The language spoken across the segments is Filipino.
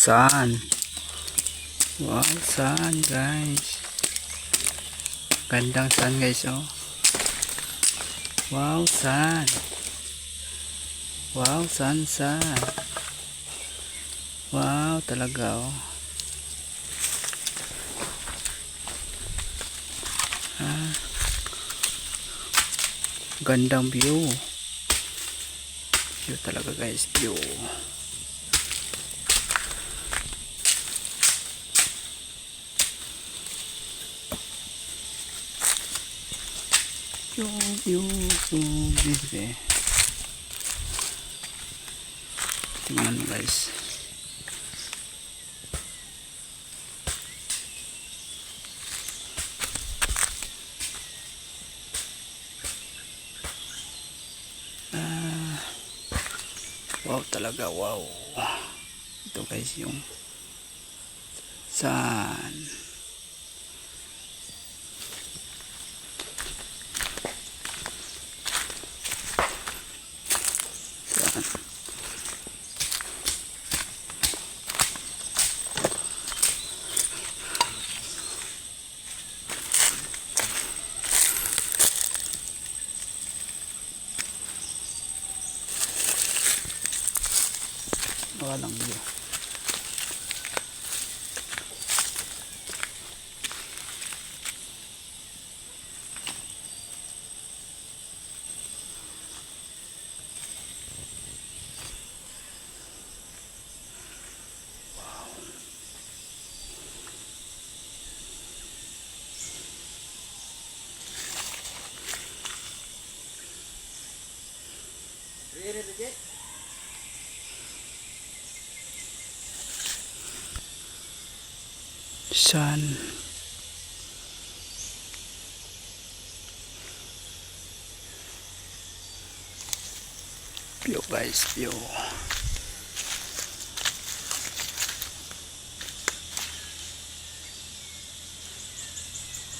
sun. Wow, sun guys. Gandang sun guys, oh. Wow, sun. Wow, sun. Wow, talaga, oh. Gandang view. View talaga guys, view. View, bibe. Tingnan mo guys. Wow talaga, wow. Ito guys yung sun. Walang view. Sun. View guys, view.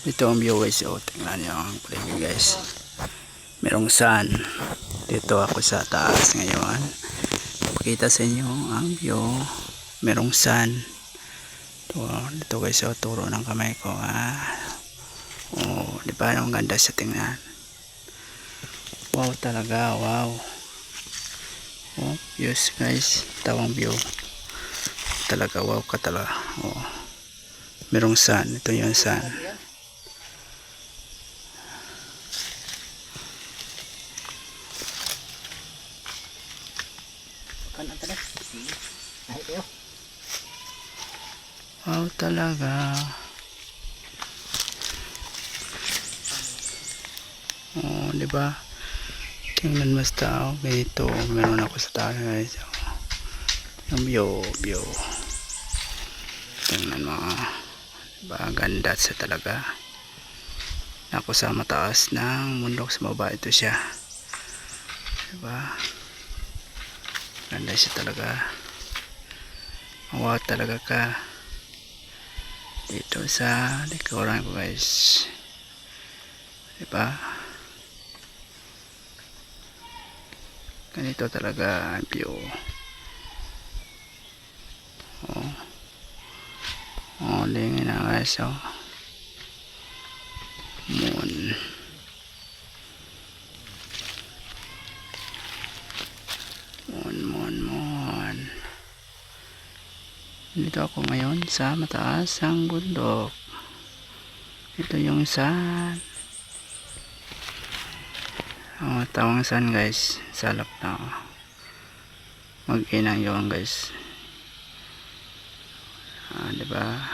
Ito ang view guys, oh. Tingnan nyo ang paligid guys. Merong sun. Dito ako sa taas ngayon. Pakita sa inyo ang view. Merong sun. Dito guys, oh, turo ng kamay ko, oh, di ba ang ganda sa tingnan. Wow talaga, wow. Oh, views guys, tawang view talaga, wow ka talaga. Oh, merong sun. Ito yung sun. Wow talaga. Oh, di ba? Tingnan mas tao ganito. Meron ako sa taas guys. Yung view. Tingnan mo. Diba? Ganda sa talaga. Ako sa mataas ng bundok, sa baba ito siya. Diba? Ganda siya talaga. Wow talaga ka. Dito sa likuran ko guys, diba? Ganito talaga ang view. Oh, lingin na guys, oh. Moon. Dito ako ngayon sa mataas ang bundok. Ito yung sun. Oh, tawang sun guys. Salap na. Mag-inang yun guys. Diba?